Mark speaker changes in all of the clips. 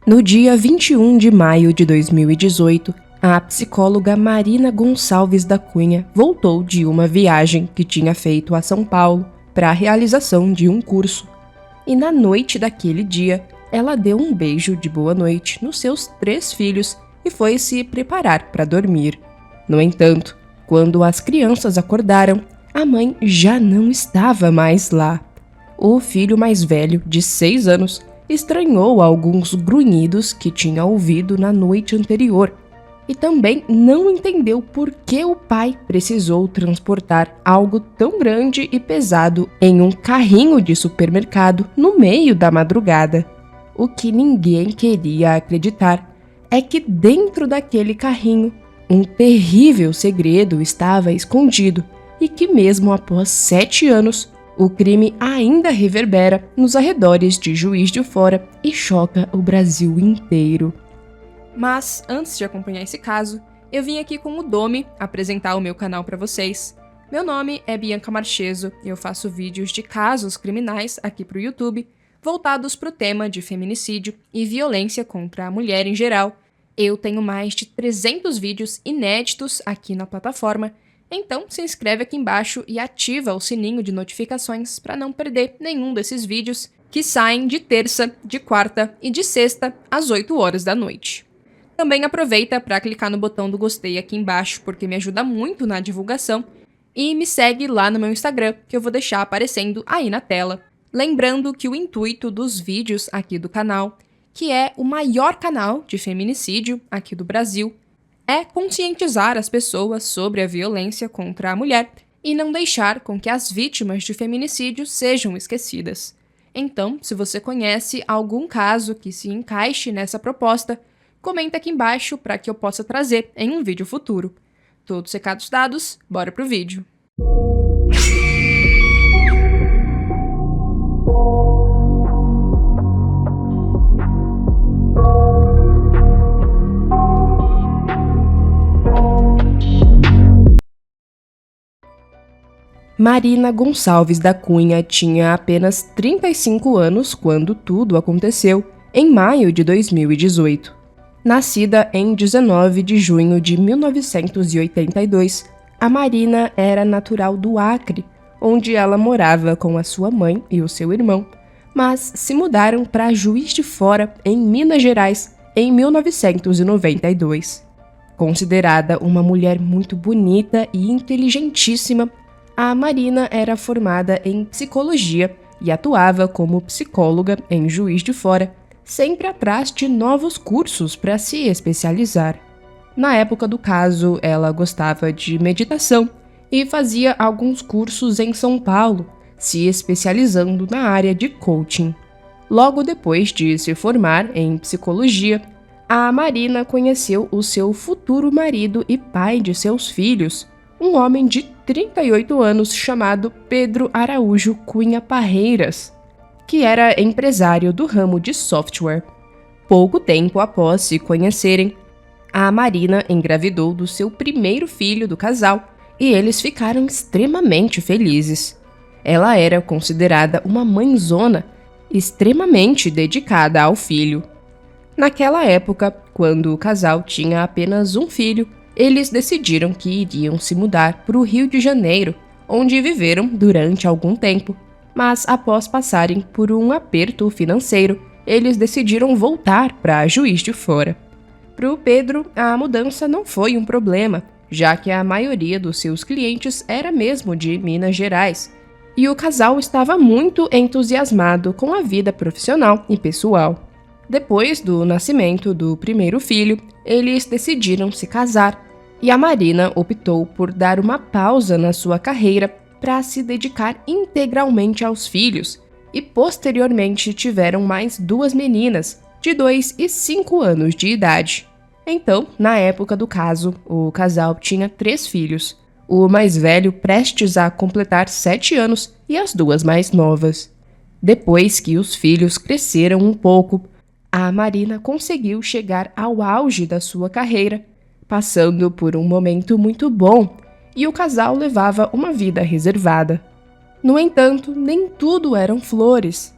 Speaker 1: No dia 21 de maio de 2018, a psicóloga Marina Gonçalves da Cunha voltou de uma viagem que tinha feito a São Paulo para a realização de um curso. E na noite daquele dia, ela deu um beijo de boa noite nos seus 3 filhos e foi se preparar para dormir. No entanto, quando as crianças acordaram, a mãe já não estava mais lá. O filho mais velho, de 6 anos, estranhou alguns grunhidos que tinha ouvido na noite anterior e também não entendeu por que o pai precisou transportar algo tão grande e pesado em um carrinho de supermercado no meio da madrugada. O que ninguém queria acreditar é que dentro daquele carrinho um terrível segredo estava escondido e que mesmo após 7 anos, o crime ainda reverbera nos arredores de Juiz de Fora e choca o Brasil inteiro. Mas, antes de acompanhar esse caso, eu vim aqui com o Domi apresentar o meu canal para vocês. Meu nome é Bianca Marcheso e eu faço vídeos de casos criminais aqui pro YouTube, voltados pro tema de feminicídio e violência contra a mulher em geral. Eu tenho mais de 300 vídeos inéditos aqui na plataforma, então se inscreve aqui embaixo e ativa o sininho de notificações para não perder nenhum desses vídeos que saem de terça, de quarta e de sexta às 8 horas da noite. Também aproveita para clicar no botão do gostei aqui embaixo porque me ajuda muito na divulgação e me segue lá no meu Instagram que eu vou deixar aparecendo aí na tela. Lembrando que o intuito dos vídeos aqui do canal, que é o maior canal de feminicídio aqui do Brasil, é conscientizar as pessoas sobre a violência contra a mulher e não deixar com que as vítimas de feminicídio sejam esquecidas. Então, se você conhece algum caso que se encaixe nessa proposta, comenta aqui embaixo para que eu possa trazer em um vídeo futuro. Todos os recados dados, bora pro vídeo. Marina Gonçalves da Cunha tinha apenas 35 anos quando tudo aconteceu, em maio de 2018. Nascida em 19 de junho de 1982, a Marina era natural do Acre, onde ela morava com a sua mãe e o seu irmão, mas se mudaram para Juiz de Fora, em Minas Gerais, em 1992. Considerada uma mulher muito bonita e inteligentíssima, a Marina era formada em psicologia e atuava como psicóloga em Juiz de Fora, sempre atrás de novos cursos para se especializar. Na época do caso, ela gostava de meditação e fazia alguns cursos em São Paulo, se especializando na área de coaching. Logo depois de se formar em psicologia, a Marina conheceu o seu futuro marido e pai de seus filhos, um homem de 38 anos chamado Pedro Araújo Cunha Parreiras, que era empresário do ramo de software. Pouco tempo após se conhecerem, a Marina engravidou do seu primeiro filho do casal e eles ficaram extremamente felizes. Ela era considerada uma mãezona, extremamente dedicada ao filho. Naquela época, quando o casal tinha apenas um filho, eles decidiram que iriam se mudar para o Rio de Janeiro, onde viveram durante algum tempo, mas após passarem por um aperto financeiro, eles decidiram voltar para Juiz de Fora. Para o Pedro, a mudança não foi um problema, já que a maioria dos seus clientes era mesmo de Minas Gerais, e o casal estava muito entusiasmado com a vida profissional e pessoal. Depois do nascimento do primeiro filho, eles decidiram se casar, e a Marina optou por dar uma pausa na sua carreira para se dedicar integralmente aos filhos, e posteriormente tiveram mais 2 meninas, de 2 e 5 anos de idade. Então, na época do caso, o casal tinha 3 filhos, o mais velho prestes a completar 7 anos e as 2 mais novas. Depois que os filhos cresceram um pouco, a Marina conseguiu chegar ao auge da sua carreira, passando por um momento muito bom, e o casal levava uma vida reservada. No entanto, nem tudo eram flores.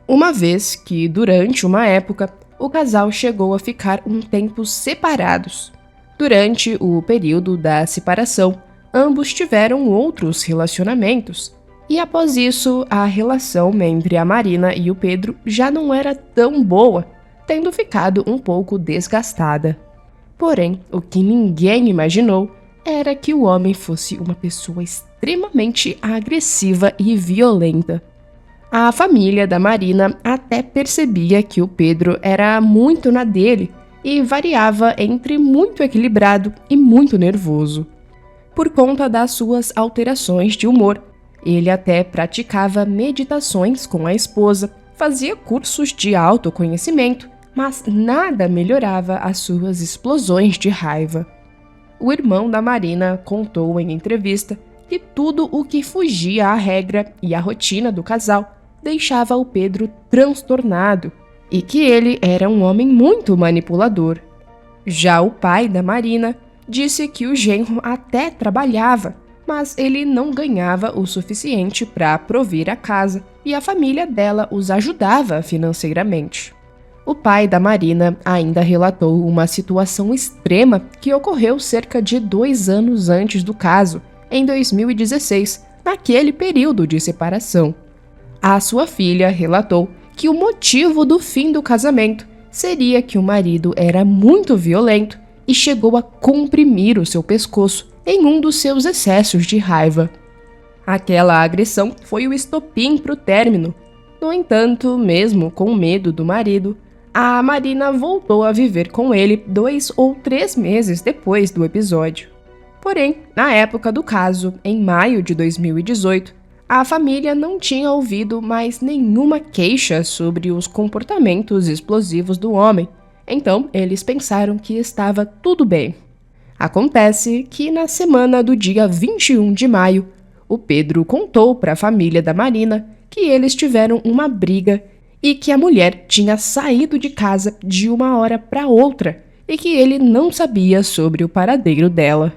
Speaker 1: Uma vez que, durante uma época, o casal chegou a ficar um tempo separados. Durante o período da separação, ambos tiveram outros relacionamentos, e após isso, a relação entre a Marina e o Pedro já não era tão boa, tendo ficado um pouco desgastada. Porém, o que ninguém imaginou era que o homem fosse uma pessoa extremamente agressiva e violenta. A família da Marina até percebia que o Pedro era muito na dele e variava entre muito equilibrado e muito nervoso. Por conta das suas alterações de humor, ele até praticava meditações com a esposa, fazia cursos de autoconhecimento, mas nada melhorava as suas explosões de raiva. O irmão da Marina contou em entrevista que tudo o que fugia à regra e à rotina do casal deixava o Pedro transtornado e que ele era um homem muito manipulador. Já o pai da Marina disse que o genro até trabalhava, mas ele não ganhava o suficiente para prover a casa e a família dela os ajudava financeiramente. O pai da Marina ainda relatou uma situação extrema que ocorreu cerca de 2 anos antes do caso, em 2016, naquele período de separação. A sua filha relatou que o motivo do fim do casamento seria que o marido era muito violento e chegou a comprimir o seu pescoço em um dos seus excessos de raiva. Aquela agressão foi o estopim para o término. No entanto, mesmo com medo do marido, a Marina voltou a viver com ele 2 ou 3 meses depois do episódio. Porém, na época do caso, em maio de 2018, a família não tinha ouvido mais nenhuma queixa sobre os comportamentos explosivos do homem, então eles pensaram que estava tudo bem. Acontece que na semana do dia 21 de maio, o Pedro contou para a família da Marina que eles tiveram uma briga e que a mulher tinha saído de casa de uma hora para outra e que ele não sabia sobre o paradeiro dela.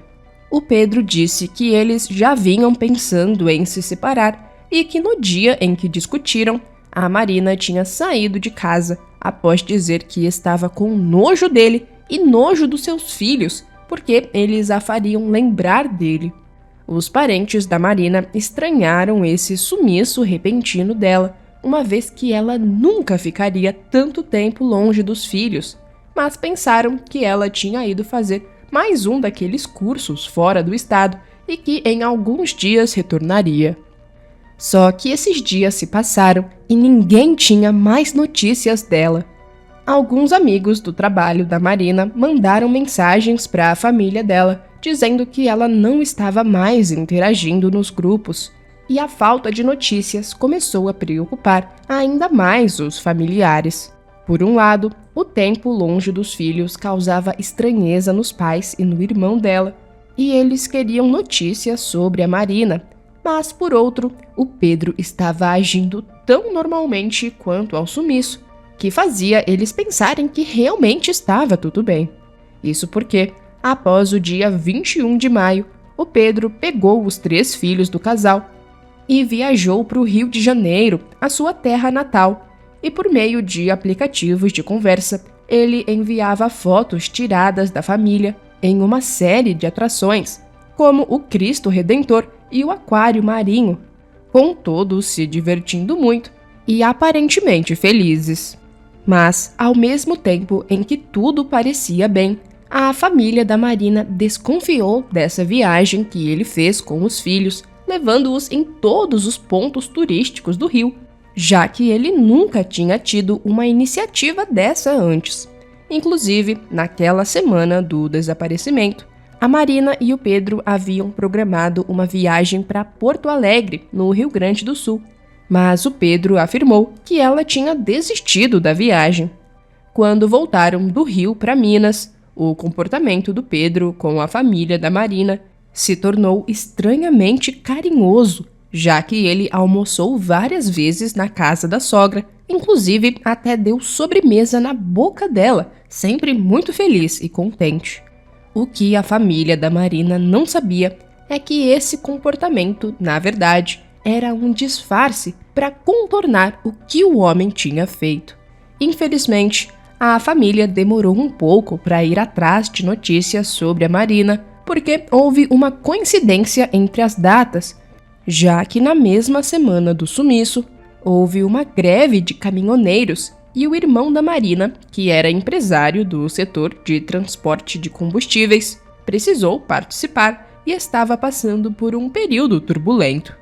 Speaker 1: O Pedro disse que eles já vinham pensando em se separar e que no dia em que discutiram, a Marina tinha saído de casa após dizer que estava com nojo dele e nojo dos seus filhos, porque eles a fariam lembrar dele. Os parentes da Marina estranharam esse sumiço repentino dela, uma vez que ela nunca ficaria tanto tempo longe dos filhos, mas pensaram que ela tinha ido fazer mais um daqueles cursos fora do estado e que em alguns dias retornaria. Só que esses dias se passaram e ninguém tinha mais notícias dela. Alguns amigos do trabalho da Marina mandaram mensagens para a família dela, dizendo que ela não estava mais interagindo nos grupos, e a falta de notícias começou a preocupar ainda mais os familiares. Por um lado, o tempo longe dos filhos causava estranheza nos pais e no irmão dela, e eles queriam notícias sobre a Marina, mas por outro, o Pedro estava agindo tão normalmente quanto ao sumiço, que fazia eles pensarem que realmente estava tudo bem. Isso porque, após o dia 21 de maio, o Pedro pegou os 3 filhos do casal e viajou para o Rio de Janeiro, a sua terra natal, e por meio de aplicativos de conversa, ele enviava fotos tiradas da família em uma série de atrações, como o Cristo Redentor e o Aquário Marinho, com todos se divertindo muito e aparentemente felizes. Mas, ao mesmo tempo em que tudo parecia bem, a família da Marina desconfiou dessa viagem que ele fez com os filhos, levando-os em todos os pontos turísticos do Rio, já que ele nunca tinha tido uma iniciativa dessa antes. Inclusive, naquela semana do desaparecimento, a Marina e o Pedro haviam programado uma viagem para Porto Alegre, no Rio Grande do Sul, mas o Pedro afirmou que ela tinha desistido da viagem. Quando voltaram do Rio para Minas, o comportamento do Pedro com a família da Marina se tornou estranhamente carinhoso, já que ele almoçou várias vezes na casa da sogra, inclusive até deu sobremesa na boca dela, sempre muito feliz e contente. O que a família da Marina não sabia é que esse comportamento, na verdade, era um disfarce para contornar o que o homem tinha feito. Infelizmente, A família demorou um pouco para ir atrás de notícias sobre a Marina, porque houve uma coincidência entre as datas, já que na mesma semana do sumiço, houve uma greve de caminhoneiros e o irmão da Marina, que era empresário do setor de transporte de combustíveis, precisou participar e estava passando por um período turbulento.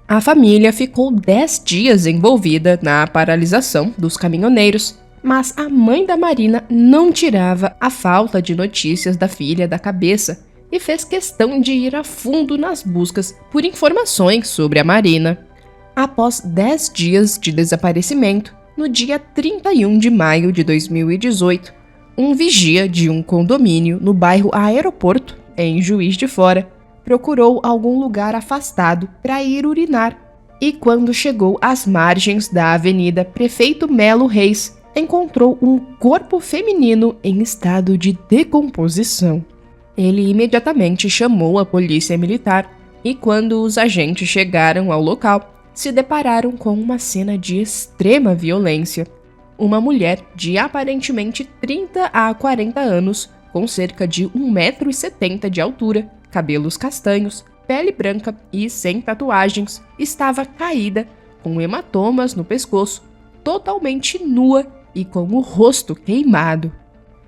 Speaker 1: A família ficou 10 dias envolvida na paralisação dos caminhoneiros, mas a mãe da Marina não tirava a falta de notícias da filha da cabeça e fez questão de ir a fundo nas buscas por informações sobre a Marina. Após 10 dias de desaparecimento, no dia 31 de maio de 2018, um vigia de um condomínio no bairro Aeroporto, em Juiz de Fora, procurou algum lugar afastado para ir urinar e, quando chegou às margens da Avenida Prefeito Melo Reis, encontrou um corpo feminino em estado de decomposição. Ele imediatamente chamou a polícia militar e, quando os agentes chegaram ao local, se depararam com uma cena de extrema violência. Uma mulher de aparentemente 30 a 40 anos, com cerca de 1,70 m de altura, cabelos castanhos, pele branca e sem tatuagens, estava caída, com hematomas no pescoço, totalmente nua e com o rosto queimado.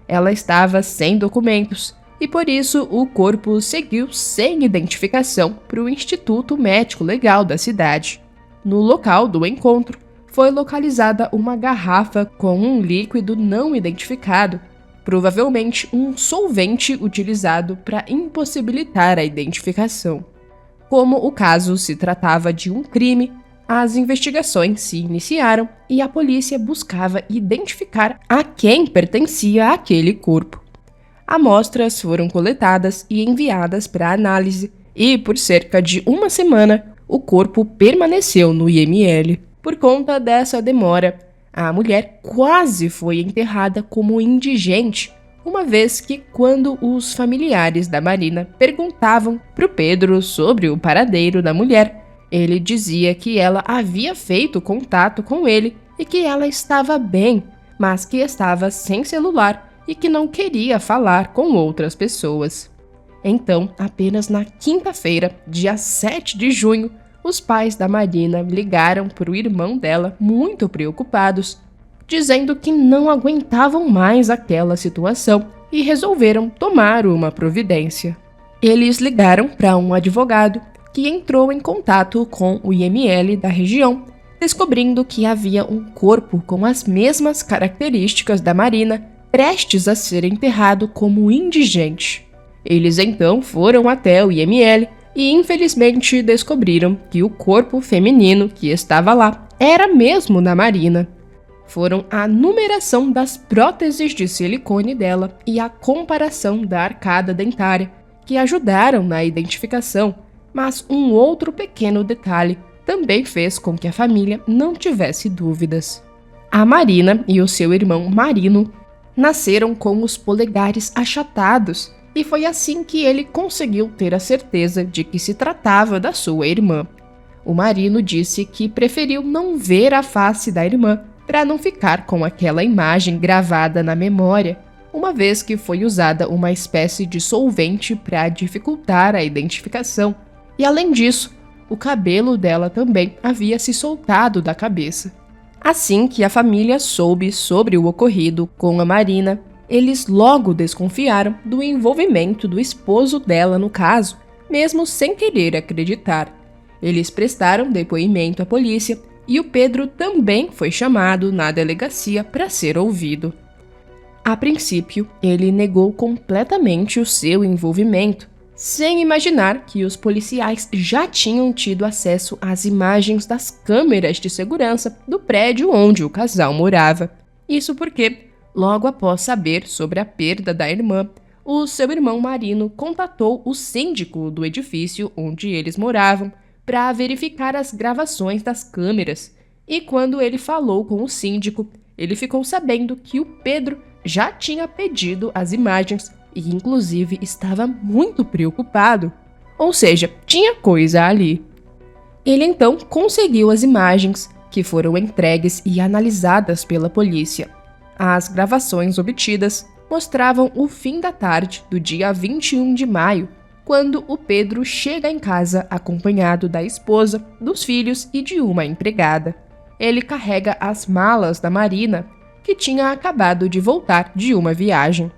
Speaker 1: Ela estava sem documentos e, por isso, o corpo seguiu sem identificação para o Instituto Médico Legal da cidade. No local do encontro, foi localizada uma garrafa com um líquido não identificado, provavelmente um solvente utilizado para impossibilitar a identificação. Como o caso se tratava de um crime, as investigações se iniciaram e a polícia buscava identificar a quem pertencia aquele corpo. Amostras foram coletadas e enviadas para análise e, por cerca de uma semana, o corpo permaneceu no IML. Por conta dessa demora, a mulher quase foi enterrada como indigente, uma vez que, quando os familiares da Marina perguntavam para o Pedro sobre o paradeiro da mulher, ele dizia que ela havia feito contato com ele e que ela estava bem, mas que estava sem celular e que não queria falar com outras pessoas. Então, apenas na quinta-feira, dia 7 de junho, os pais da Marina ligaram para o irmão dela, muito preocupados, dizendo que não aguentavam mais aquela situação e resolveram tomar uma providência. Eles ligaram para um advogado que entrou em contato com o IML da região, descobrindo que havia um corpo com as mesmas características da Marina, prestes a ser enterrado como indigente. Eles então foram até o IML e infelizmente descobriram que o corpo feminino que estava lá era mesmo da Marina. Foram a numeração das próteses de silicone dela e a comparação da arcada dentária que ajudaram na identificação, mas um outro pequeno detalhe também fez com que a família não tivesse dúvidas. A Marina e o seu irmão Marino nasceram com os polegares achatados, e foi assim que ele conseguiu ter a certeza de que se tratava da sua irmã. O Marino disse que preferiu não ver a face da irmã para não ficar com aquela imagem gravada na memória, uma vez que foi usada uma espécie de solvente para dificultar a identificação. E além disso, o cabelo dela também havia se soltado da cabeça. Assim que a família soube sobre o ocorrido com a Marina, eles logo desconfiaram do envolvimento do esposo dela no caso, mesmo sem querer acreditar. Eles prestaram depoimento à polícia e o Pedro também foi chamado na delegacia para ser ouvido. A princípio, ele negou completamente o seu envolvimento, sem imaginar que os policiais já tinham tido acesso às imagens das câmeras de segurança do prédio onde o casal morava. Isso porque, logo após saber sobre a perda da irmã, o seu irmão Marino contatou o síndico do edifício onde eles moravam para verificar as gravações das câmeras. E quando ele falou com o síndico, ele ficou sabendo que o Pedro já tinha pedido as imagens e, inclusive, estava muito preocupado. Ou seja, tinha coisa ali. Ele então conseguiu as imagens, que foram entregues e analisadas pela polícia. As gravações obtidas mostravam o fim da tarde do dia 21 de maio, quando o Pedro chega em casa acompanhado da esposa, dos filhos e de uma empregada. Ele carrega as malas da Marina, que tinha acabado de voltar de uma viagem.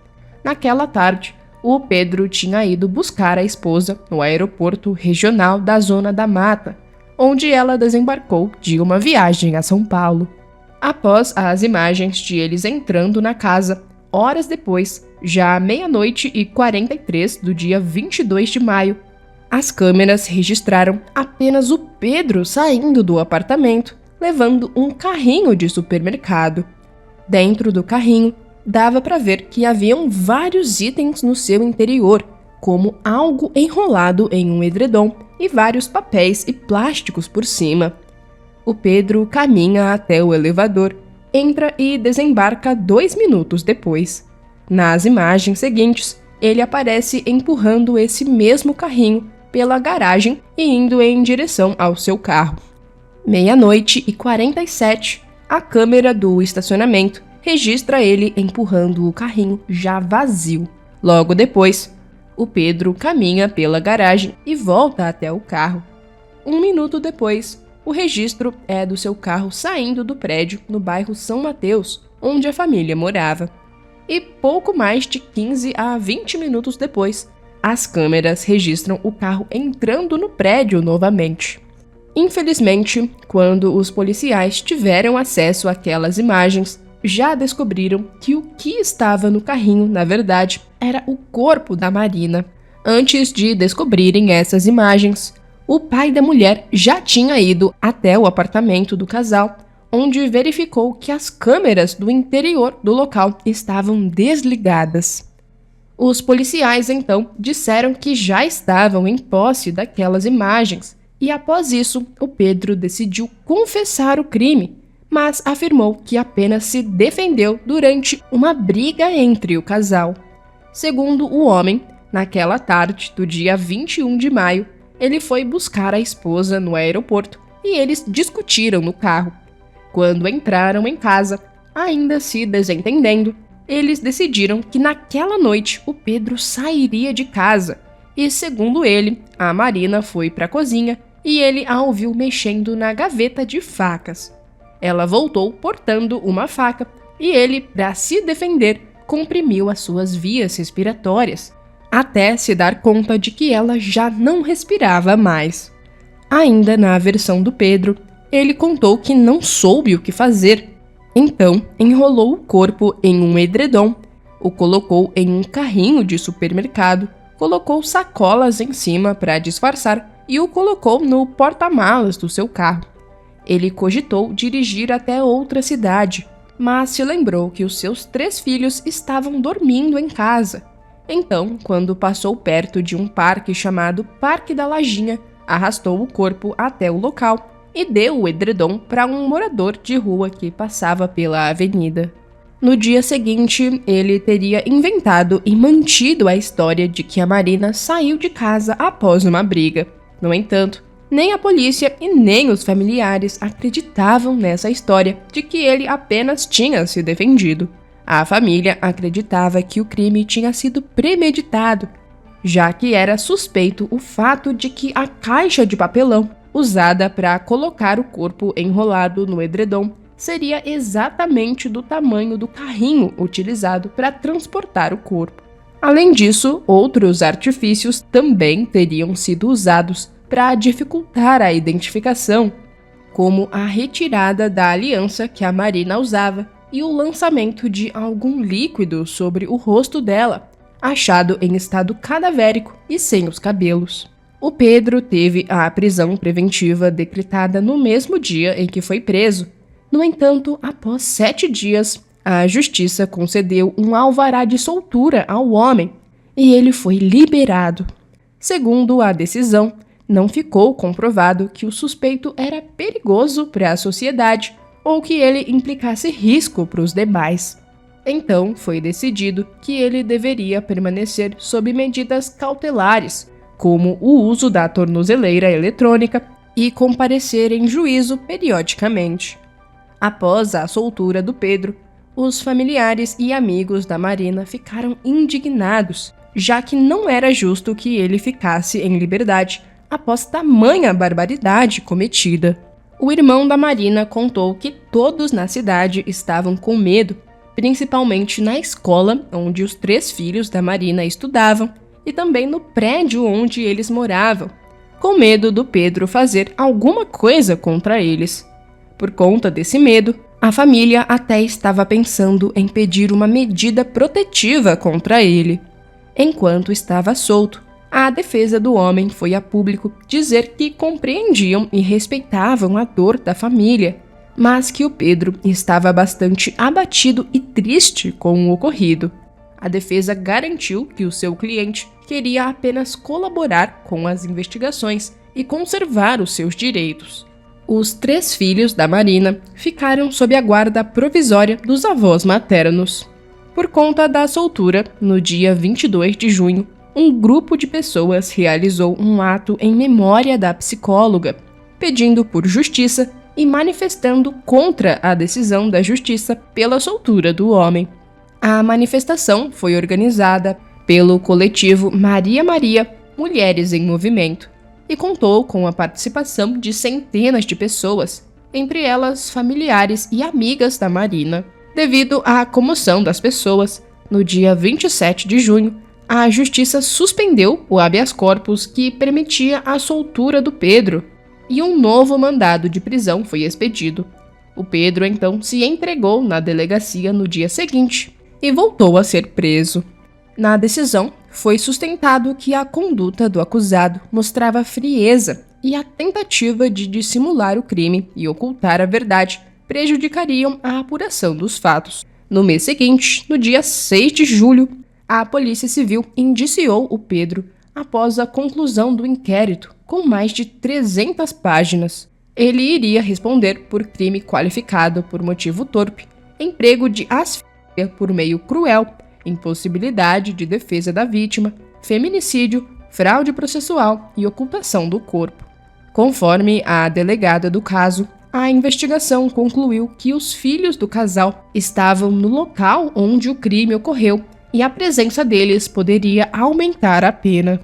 Speaker 1: Naquela tarde, o Pedro tinha ido buscar a esposa no aeroporto regional da Zona da Mata, onde ela desembarcou de uma viagem a São Paulo. Após as imagens de eles entrando na casa, horas depois, já 00:43 do dia 22 de maio, as câmeras registraram apenas o Pedro saindo do apartamento, levando um carrinho de supermercado. Dentro do carrinho, dava para ver que haviam vários itens no seu interior, como algo enrolado em um edredom e vários papéis e plásticos por cima. O Pedro caminha até o elevador, entra e desembarca 2 minutos depois. Nas imagens seguintes, ele aparece empurrando esse mesmo carrinho pela garagem e indo em direção ao seu carro. 00:47, a câmera do estacionamento registra ele empurrando o carrinho já vazio. Logo depois, o Pedro caminha pela garagem e volta até o carro. 1 minuto depois, o registro é do seu carro saindo do prédio no bairro São Mateus, onde a família morava. E pouco mais de 15 a 20 minutos depois, as câmeras registram o carro entrando no prédio novamente. Infelizmente, quando os policiais tiveram acesso àquelas imagens, já descobriram que o que estava no carrinho, na verdade, era o corpo da Marina. Antes de descobrirem essas imagens, o pai da mulher já tinha ido até o apartamento do casal, onde verificou que as câmeras do interior do local estavam desligadas. Os policiais, então, disseram que já estavam em posse daquelas imagens, e após isso, o Pedro decidiu confessar o crime, mas afirmou que apenas se defendeu durante uma briga entre o casal. Segundo o homem, naquela tarde do dia 21 de maio, ele foi buscar a esposa no aeroporto e eles discutiram no carro. Quando entraram em casa, ainda se desentendendo, eles decidiram que naquela noite o Pedro sairia de casa e, segundo ele, a Marina foi para a cozinha e ele a ouviu mexendo na gaveta de facas. Ela voltou portando uma faca e ele, para se defender, comprimiu as suas vias respiratórias, até se dar conta de que ela já não respirava mais. Ainda na versão do Pedro, ele contou que não soube o que fazer. Então, enrolou o corpo em um edredom, o colocou em um carrinho de supermercado, colocou sacolas em cima para disfarçar e o colocou no porta-malas do seu carro. Ele cogitou dirigir até outra cidade, mas se lembrou que os seus 3 filhos estavam dormindo em casa. Então, quando passou perto de um parque chamado Parque da Lajinha, arrastou o corpo até o local e deu o edredom para um morador de rua que passava pela avenida. No dia seguinte, ele teria inventado e mantido a história de que a Marina saiu de casa após uma briga. No entanto, nem a polícia e nem os familiares acreditavam nessa história de que ele apenas tinha se defendido. A família acreditava que o crime tinha sido premeditado, já que era suspeito o fato de que a caixa de papelão usada para colocar o corpo enrolado no edredom seria exatamente do tamanho do carrinho utilizado para transportar o corpo. Além disso, outros artifícios também teriam sido usados para dificultar a identificação, como a retirada da aliança que a Marina usava e o lançamento de algum líquido sobre o rosto dela, achado em estado cadavérico e sem os cabelos. O Pedro teve a prisão preventiva decretada no mesmo dia em que foi preso. No entanto, após 7 dias, a justiça concedeu um alvará de soltura ao homem e ele foi liberado. Segundo a decisão, não ficou comprovado que o suspeito era perigoso para a sociedade ou que ele implicasse risco para os demais. Então, foi decidido que ele deveria permanecer sob medidas cautelares, como o uso da tornozeleira eletrônica e comparecer em juízo periodicamente. Após a soltura do Pedro, Os familiares e amigos da Marina ficaram indignados, já que não era justo que ele ficasse em liberdade após tamanha barbaridade cometida. O irmão da Marina contou que todos na cidade estavam com medo, principalmente na escola onde os 3 filhos da Marina estudavam e também no prédio onde eles moravam, com medo do Pedro fazer alguma coisa contra eles. Por conta desse medo, a família até estava pensando em pedir uma medida protetiva contra ele. Enquanto estava solto, a defesa do homem foi a público dizer que compreendiam e respeitavam a dor da família, mas que o Pedro estava bastante abatido e triste com o ocorrido. A defesa garantiu que o seu cliente queria apenas colaborar com as investigações e conservar os seus direitos. Os 3 filhos da Marina ficaram sob a guarda provisória dos avós maternos. Por conta da soltura, no dia 22 de junho, um grupo de pessoas realizou um ato em memória da psicóloga, pedindo por justiça e manifestando contra a decisão da justiça pela soltura do homem. A manifestação foi organizada pelo coletivo Maria Maria Mulheres em Movimento e contou com a participação de centenas de pessoas, entre elas familiares e amigas da Marina. Devido à comoção das pessoas, no dia 27 de junho, a justiça suspendeu o habeas corpus que permitia a soltura do Pedro e um novo mandado de prisão foi expedido. O Pedro então se entregou na delegacia no dia seguinte e voltou a ser preso. Na decisão, foi sustentado que a conduta do acusado mostrava frieza e a tentativa de dissimular o crime e ocultar a verdade prejudicariam a apuração dos fatos. No mês seguinte, no dia 6 de julho, a Polícia Civil indiciou o Pedro após a conclusão do inquérito, com mais de 300 páginas. Ele iria responder por crime qualificado por motivo torpe, emprego de asfixia por meio cruel, impossibilidade de defesa da vítima, feminicídio, fraude processual e ocultação do corpo. Conforme a delegada do caso, a investigação concluiu que os filhos do casal estavam no local onde o crime ocorreu e a presença deles poderia aumentar a pena.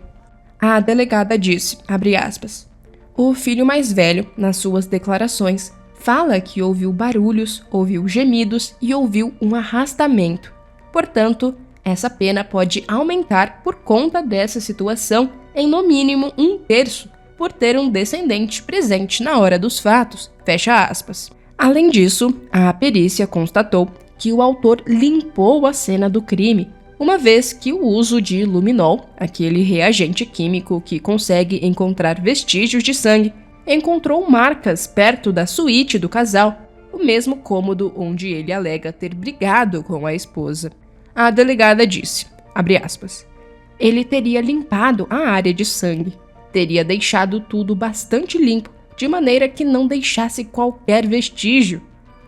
Speaker 1: A delegada disse, abre aspas, o filho mais velho, nas suas declarações, fala que ouviu barulhos, ouviu gemidos e ouviu um arrastamento. Portanto, essa pena pode aumentar por conta dessa situação em no mínimo 1/3, por ter um descendente presente na hora dos fatos, fecha aspas. Além disso, a perícia constatou que o autor limpou a cena do crime, uma vez que o uso de luminol, aquele reagente químico que consegue encontrar vestígios de sangue, encontrou marcas perto da suíte do casal, o mesmo cômodo onde ele alega ter brigado com a esposa. A delegada disse, abre aspas, ele teria limpado a área de sangue, teria deixado tudo bastante limpo, de maneira que não deixasse qualquer vestígio,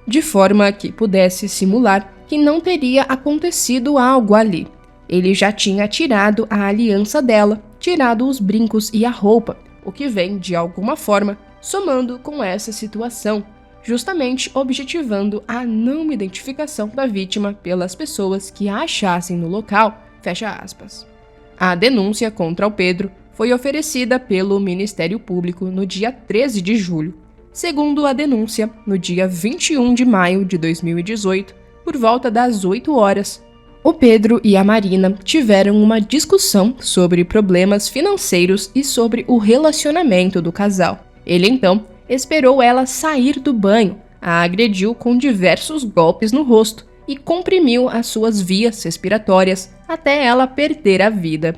Speaker 1: de forma que pudesse simular que não teria acontecido algo ali. Ele já tinha tirado a aliança dela, tirado os brincos e a roupa, o que vem, de alguma forma, somando com essa situação, justamente objetivando a não identificação da vítima pelas pessoas que a achassem no local, fecha aspas. A denúncia contra o Pedro foi oferecida pelo Ministério Público no dia 13 de julho. Segundo a denúncia, no dia 21 de maio de 2018, por volta das 8 horas, o Pedro e a Marina tiveram uma discussão sobre problemas financeiros e sobre o relacionamento do casal. Ele então esperou ela sair do banho, a agrediu com diversos golpes no rosto e comprimiu as suas vias respiratórias até ela perder a vida.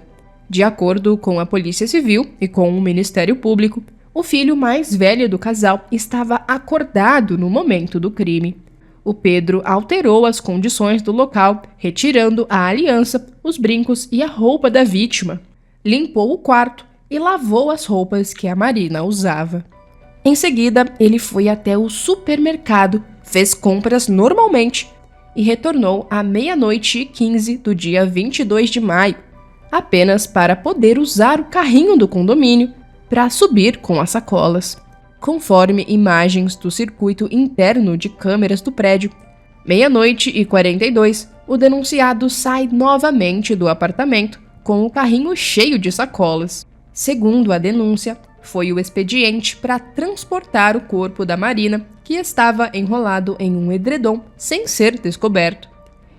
Speaker 1: De acordo com a Polícia Civil e com o Ministério Público, o filho mais velho do casal estava acordado no momento do crime. O Pedro alterou as condições do local, retirando a aliança, os brincos e a roupa da vítima. Limpou o quarto e lavou as roupas que a Marina usava. Em seguida, ele foi até o supermercado, fez compras normalmente e retornou à 00:15 do dia 22 de maio, apenas para poder usar o carrinho do condomínio para subir com as sacolas. Conforme imagens do circuito interno de câmeras do prédio, meia-noite e 42, o denunciado sai novamente do apartamento com o carrinho cheio de sacolas. Segundo a denúncia, foi o expediente para transportar o corpo da Marina, que estava enrolado em um edredom sem ser descoberto.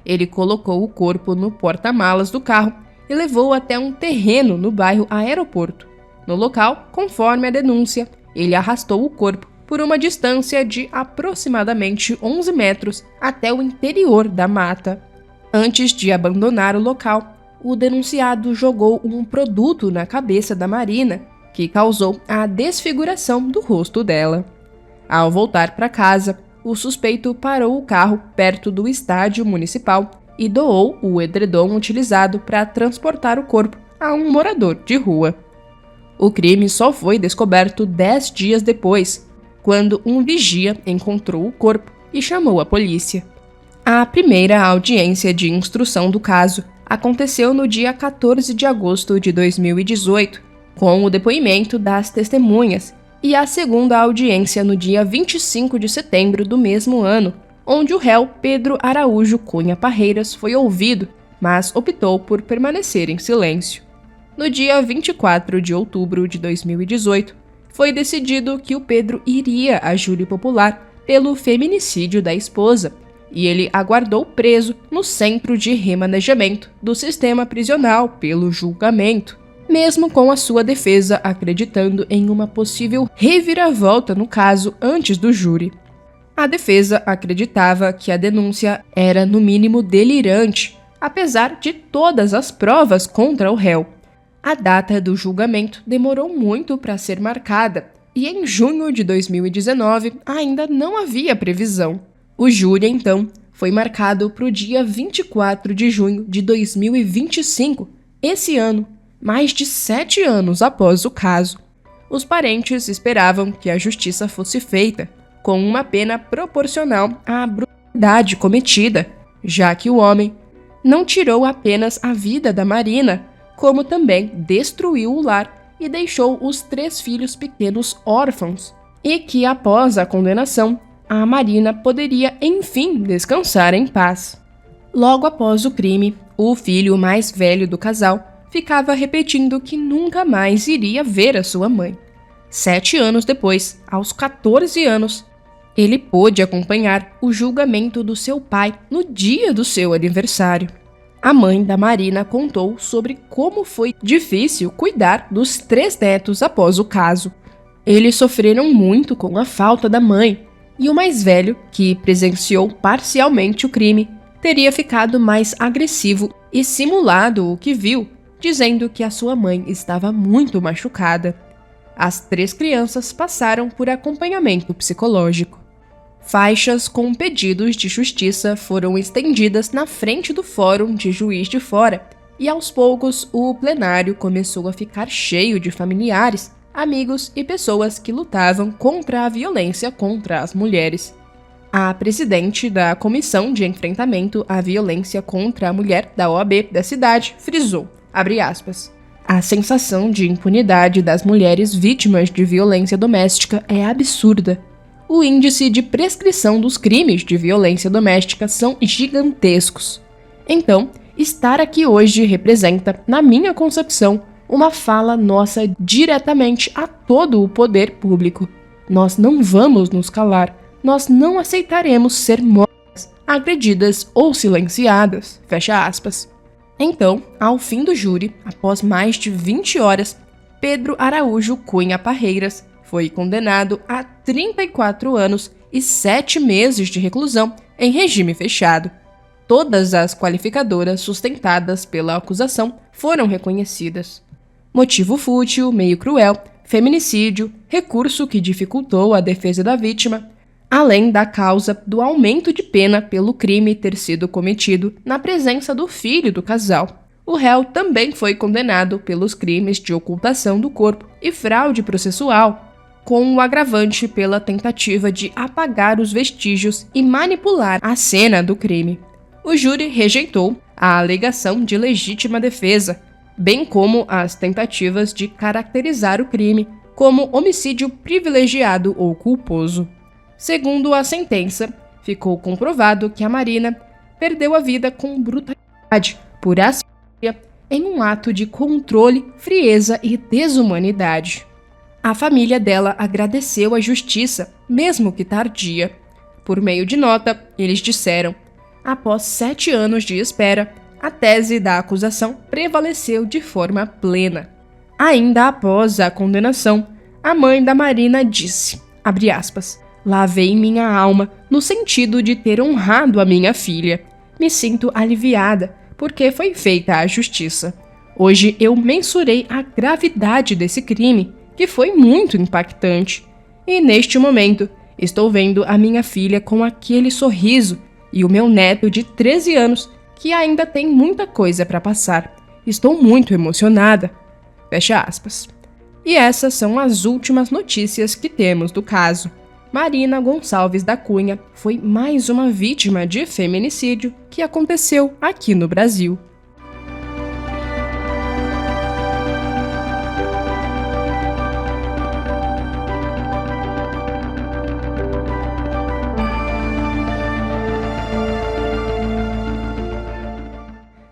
Speaker 1: Ele colocou o corpo no porta-malas do carro e levou até um terreno no bairro Aeroporto. No local, conforme a denúncia, ele arrastou o corpo por uma distância de aproximadamente 11 metros até o interior da mata. Antes de abandonar o local, o denunciado jogou um produto na cabeça da Marina, que causou a desfiguração do rosto dela. Ao voltar para casa, o suspeito parou o carro perto do estádio municipal e doou o edredom utilizado para transportar o corpo a um morador de rua. O crime só foi descoberto 10 dias depois, quando um vigia encontrou o corpo e chamou a polícia. A primeira audiência de instrução do caso aconteceu no dia 14 de agosto de 2018, com o depoimento das testemunhas, e a segunda audiência no dia 25 de setembro do mesmo ano, onde o réu Pedro Araújo Cunha Parreiras foi ouvido, mas optou por permanecer em silêncio. No dia 24 de outubro de 2018, foi decidido que o Pedro iria a júri popular pelo feminicídio da esposa, e ele aguardou preso no Centro de Remanejamento do Sistema Prisional pelo julgamento, mesmo com a sua defesa acreditando em uma possível reviravolta no caso antes do júri. A defesa acreditava que a denúncia era no mínimo delirante, apesar de todas as provas contra o réu. A data do julgamento demorou muito para ser marcada, e em junho de 2019 ainda não havia previsão. O júri, então, foi marcado para o dia 24 de junho de 2025, esse ano, mais de 7 anos após o caso. Os parentes esperavam que a justiça fosse feita, com uma pena proporcional à brutalidade cometida, já que o homem não tirou apenas a vida da Marina, como também destruiu o lar e deixou os 3 filhos pequenos órfãos, e que após a condenação, a Marina poderia enfim descansar em paz. Logo após o crime, o filho mais velho do casal ficava repetindo que nunca mais iria ver a sua mãe. 7 anos depois, aos 14 anos, ele pôde acompanhar o julgamento do seu pai no dia do seu aniversário. A mãe da Marina contou sobre como foi difícil cuidar dos 3 netos após o caso. Eles sofreram muito com a falta da mãe, e o mais velho, que presenciou parcialmente o crime, teria ficado mais agressivo e simulado o que viu, dizendo que a sua mãe estava muito machucada. As 3 crianças passaram por acompanhamento psicológico. Faixas com pedidos de justiça foram estendidas na frente do Fórum de Juiz de Fora, e aos poucos o plenário começou a ficar cheio de familiares, amigos e pessoas que lutavam contra a violência contra as mulheres. A presidente da Comissão de Enfrentamento à Violência contra a Mulher da OAB da cidade frisou, abre aspas, a sensação de impunidade das mulheres vítimas de violência doméstica é absurda. O índice de prescrição dos crimes de violência doméstica são gigantescos. Então, estar aqui hoje representa, na minha concepção, uma fala nossa diretamente a todo o poder público. Nós não vamos nos calar, nós não aceitaremos ser mortas, agredidas ou silenciadas, fecha aspas. Então, ao fim do júri, após mais de 20 horas, Pedro Araújo Cunha Parreiras foi condenado a 34 anos e 7 meses de reclusão em regime fechado. Todas as qualificadoras sustentadas pela acusação foram reconhecidas. Motivo fútil, meio cruel, feminicídio, recurso que dificultou a defesa da vítima, além da causa do aumento de pena pelo crime ter sido cometido na presença do filho do casal. O réu também foi condenado pelos crimes de ocultação do corpo e fraude processual, com o agravante pela tentativa de apagar os vestígios e manipular a cena do crime. O júri rejeitou a alegação de legítima defesa, bem como as tentativas de caracterizar o crime como homicídio privilegiado ou culposo. Segundo a sentença, ficou comprovado que a Marina perdeu a vida com brutalidade por asfixia em um ato de controle, frieza e desumanidade. A família dela agradeceu à justiça, mesmo que tardia. Por meio de nota, eles disseram: após 7 anos de espera, a tese da acusação prevaleceu de forma plena. Ainda após a condenação, a mãe da Marina disse, abre aspas, lavei minha alma no sentido de ter honrado a minha filha. Me sinto aliviada, porque foi feita a justiça. Hoje eu mensurei a gravidade desse crime, que foi muito impactante. E neste momento, estou vendo a minha filha com aquele sorriso e o meu neto de 13 anos, que ainda tem muita coisa para passar. Estou muito emocionada. Fecha aspas. E essas são as últimas notícias que temos do caso. Marina Gonçalves da Cunha foi mais uma vítima de feminicídio que aconteceu aqui no Brasil.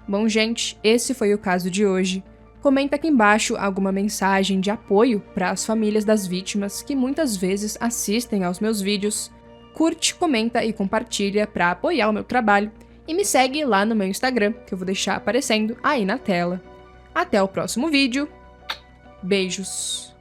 Speaker 1: Bom, gente, esse foi o caso de hoje. Comenta aqui embaixo alguma mensagem de apoio para as famílias das vítimas que muitas vezes assistem aos meus vídeos. Curte, comenta e compartilha para apoiar o meu trabalho. E me segue lá no meu Instagram, que eu vou deixar aparecendo aí na tela. Até o próximo vídeo. Beijos!